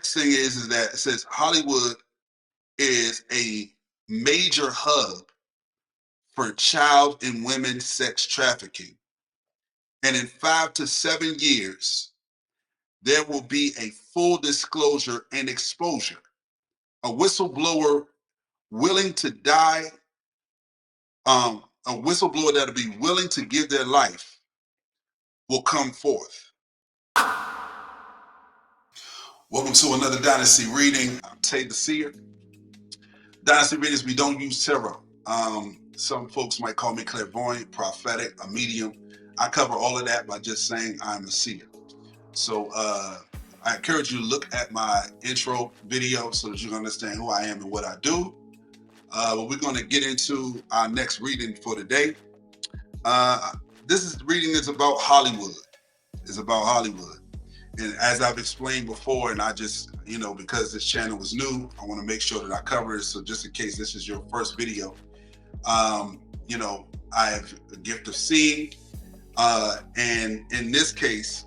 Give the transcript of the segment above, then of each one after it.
next thing is that it says Hollywood is a major hub for child and women sex trafficking. And in 5 to 7 years, there will be a full disclosure and exposure. A whistleblower willing to die, a whistleblower that'll be willing to give their life will come forth. Welcome to another Dynasty reading. I'm Tay the Seer. Dynasty readings, we don't use tarot. Some folks might call me Clairvoyant, Prophetic, a medium. I cover all of that by just saying I'm a seer. So I encourage you to look at my intro video so that you can understand who I am and what I do. But we're going to get into our next reading for today. This reading is about Hollywood. It's about Hollywood. And as I've explained before, and I just, because this channel is new, I want to make sure that I cover it. So just in case this is your first video, I have a gift of seeing. And in this case,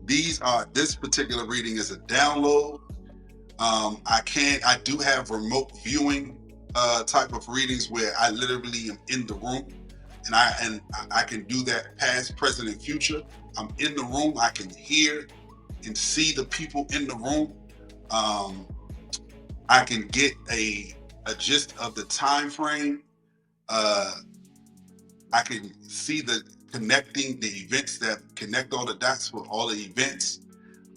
this particular reading is a download. I do have remote viewing type of readings where I literally am in the room, and I can do that past, present, and future. I'm in the room. I can hear and see the people in the room. I can get a gist of the time frame. I can see the events that connect all the dots with all the events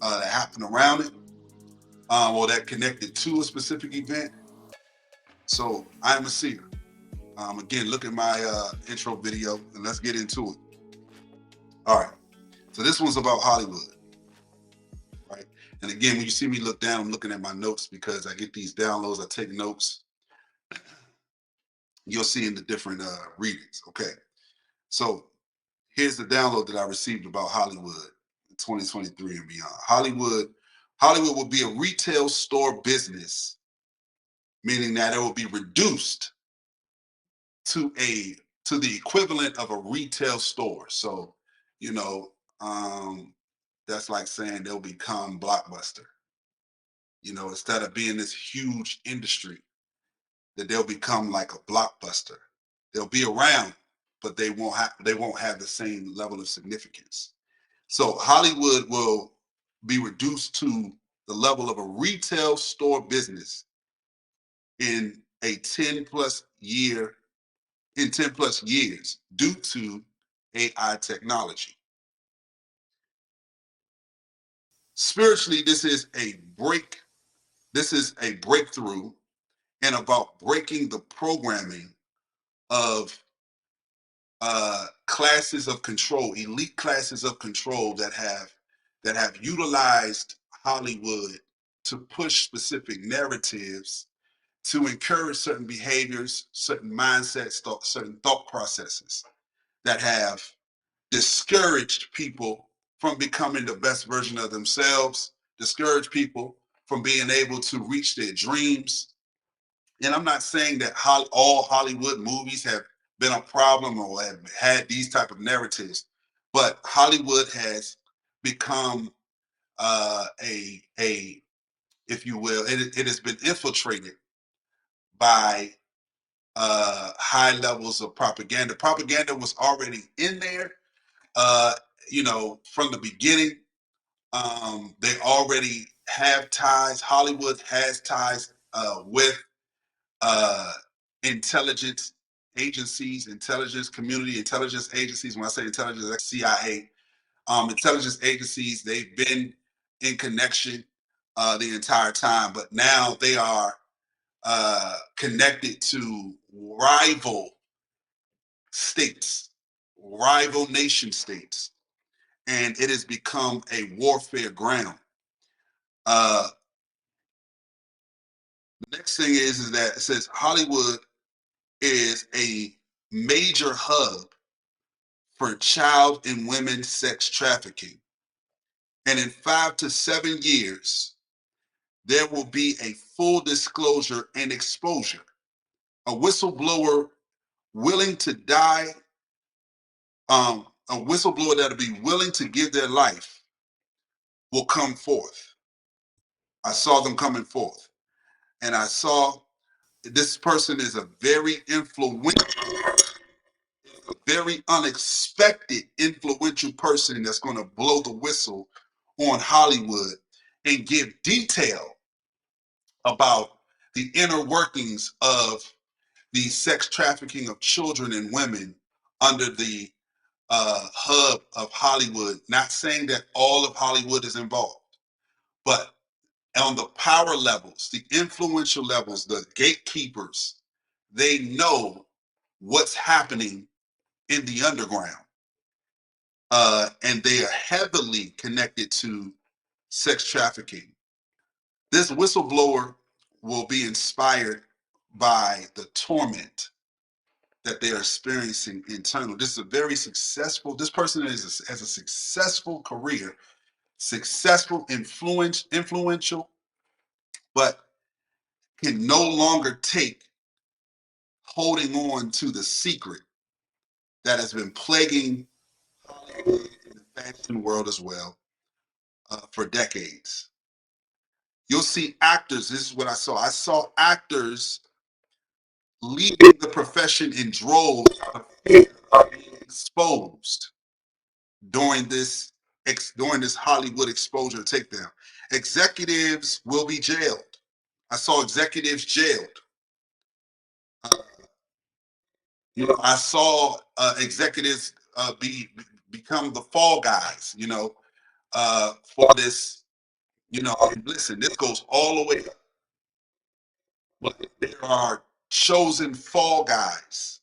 that happen around it, or that connected to a specific event. So I'm a seer. Again, look at my intro video and let's get into it. All right. So this one's about Hollywood, right? And again, when you see me look down, I'm looking at my notes because I get these downloads. I take notes. You'll see in the different readings. Okay. So here's the download that I received about Hollywood in 2023 and beyond. Hollywood will be a retail store business, meaning that it will be reduced to the equivalent of a retail store. So, that's like saying they'll become Blockbuster. Instead of being this huge industry, that they'll become like a Blockbuster. They'll be around, but they won't have the same level of significance. So Hollywood will be reduced to the level of a retail store business in 10 plus years due to AI technology. Spiritually, this is a breakthrough and about breaking the programming of classes of control, elite classes of control that have utilized Hollywood to push specific narratives, to encourage certain behaviors, certain mindsets, certain thought processes that have discouraged people from becoming the best version of themselves, discouraged people from being able to reach their dreams. And I'm not saying that all Hollywood movies have been a problem or have had these type of narratives, but Hollywood has become if you will, it has been infiltrated by high levels of propaganda. Propaganda was already in there, from the beginning. They already have ties. Hollywood has ties with intelligence agencies, intelligence community, intelligence agencies. When I say intelligence, that's CIA. Intelligence agencies, they've been in connection the entire time, but now they are connected to rival states, rival nation states, and it has become a warfare ground. The next thing is that it says Hollywood is a major hub for child and women sex trafficking. And in 5 to 7 years, there will be a full disclosure and exposure. A whistleblower willing to die, a whistleblower that'll be willing to give their life will come forth. I saw them coming forth. And I saw this person is a very influential, very unexpected, influential person that's going to blow the whistle on Hollywood and give detail about the inner workings of the sex trafficking of children and women under the hub of Hollywood. Not saying that all of Hollywood is involved, but on the power levels, the influential levels, the gatekeepers, they know what's happening in the underground. And they are heavily connected to sex trafficking. This whistleblower will be inspired by the torment that they are experiencing internal. This is a very successful, this person has a successful career, successful, influential, but can no longer take holding on to the secret that has been plaguing Hollywood and the fashion world as well for decades. You'll see actors, this is what I saw. I saw actors leaving the profession in droves of being exposed during this Hollywood exposure takedown. Executives will be jailed. I saw executives jailed. I saw executives become the fall guys. For this. Listen, this goes all the way up. But there are chosen fall guys.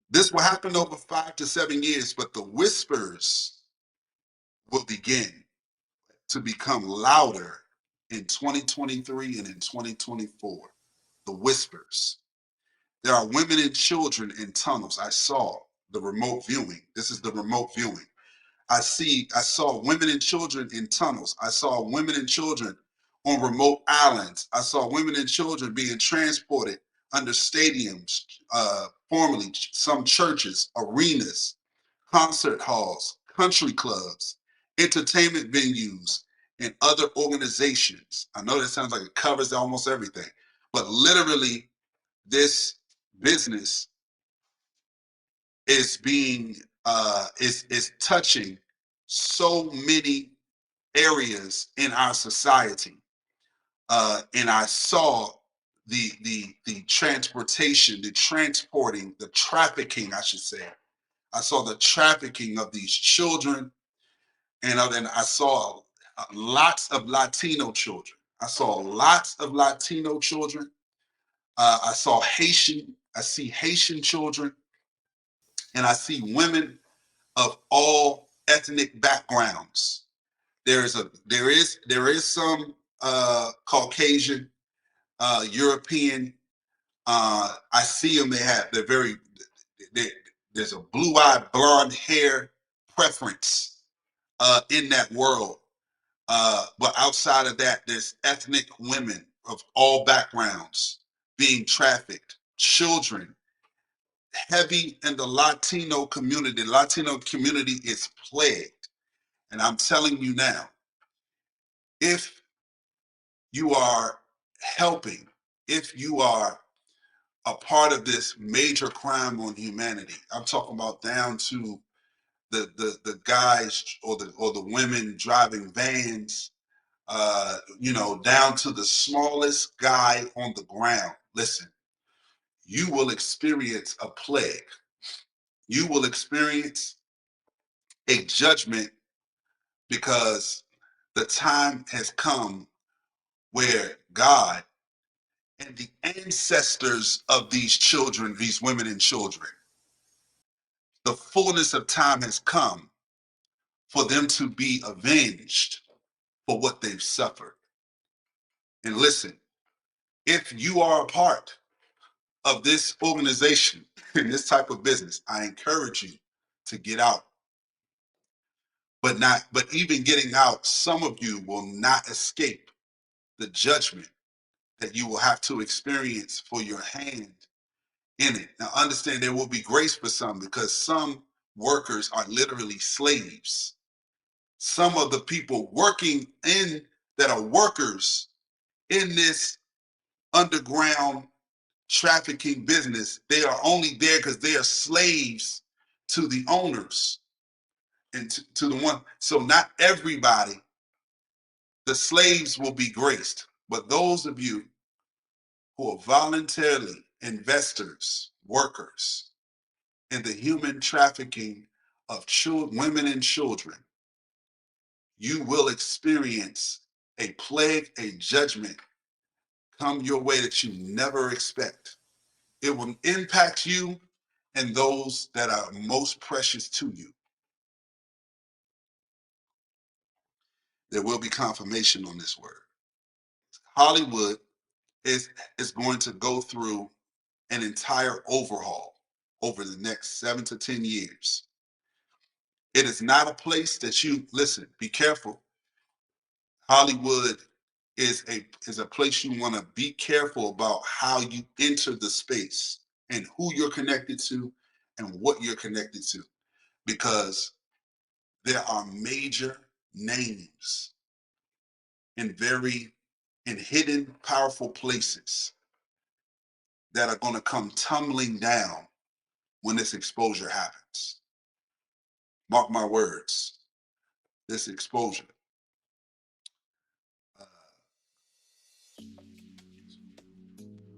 This will happen over 5 to 7 years, but the whispers will begin to become louder in 2023 and in 2024. The whispers. There are women and children in tunnels. I saw the remote viewing. This is the remote viewing. I saw women and children in tunnels. I saw women and children on remote islands. I saw women and children being transported under stadiums, formerly some churches, arenas, concert halls, country clubs, entertainment venues, and other organizations. I know that sounds like it covers almost everything, but literally this business is being is touching so many areas in our society, and I saw the transportation, the transporting, the trafficking, I should say. I saw the trafficking of these children, and then I saw lots of Latino children. I saw lots of Latino children. I see Haitian children, and I see women of all ethnic backgrounds. There is some Caucasian, European. I see them. They, there's a blue-eyed blonde hair preference in that world. But outside of that, there's ethnic women of all backgrounds being trafficked, children, heavy in the Latino community. The Latino community is plagued. And I'm telling you now, if you are helping, if you are a part of this major crime on humanity, I'm talking about down to the guys or the women driving vans, down to the smallest guy on the ground. Listen, you will experience a plague. You will experience a judgment because the time has come where God and the ancestors of these children, these women and children, the fullness of time has come for them to be avenged for what they've suffered. And listen, if you are a part of this organization in this type of business, I encourage you to get out. But even getting out, some of you will not escape the judgment that you will have to experience for your hand in it. Now understand there will be grace for some because some workers are literally slaves. Some of the people working in that are workers in this underground trafficking business, they are only there because they are slaves to the owners and to the one. So not everybody, the slaves will be graced, but those of you who are voluntarily investors, workers in the human trafficking of women and children, you will experience a plague, a judgment come your way that you never expect. It will impact you and those that are most precious to you. There will be confirmation on this word. Hollywood is going to go through an entire overhaul over the next 7 to 10 years. It is not a place that you listen, be careful. Hollywood is a place you want to be careful about how you enter the space and who you're connected to and what you're connected to, because there are major names in hidden powerful places that are going to come tumbling down when this exposure happens. Mark my words, this exposure.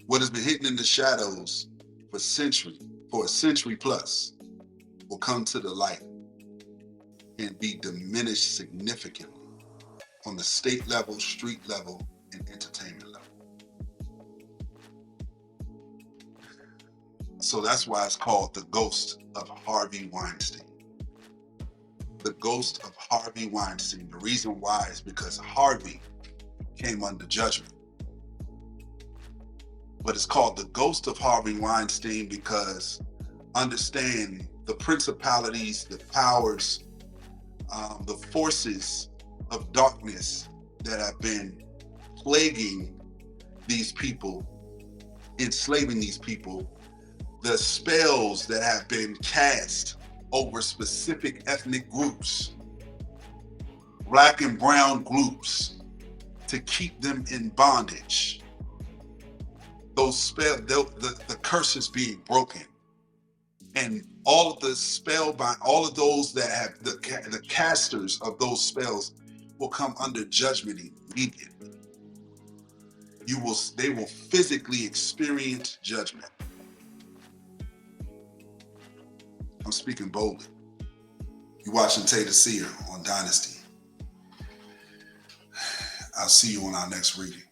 What has been hidden in the shadows for a century plus, will come to the light and be diminished significantly on the state level, street level, and entertainment level. So that's why it's called the ghost of Harvey Weinstein. The ghost of Harvey Weinstein. The reason why is because Harvey came under judgment. But it's called the ghost of Harvey Weinstein because understand the principalities, the powers, the forces of darkness that have been plaguing these people, enslaving these people, the spells that have been cast over specific ethnic groups, black and brown groups, to keep them in bondage. Those spells, the curses being broken, and all of the all of those that have the casters of those spells will come under judgment immediately. They will physically experience judgment. I'm speaking boldly. You're watching the Seer on Dynasty. I'll see you on our next reading.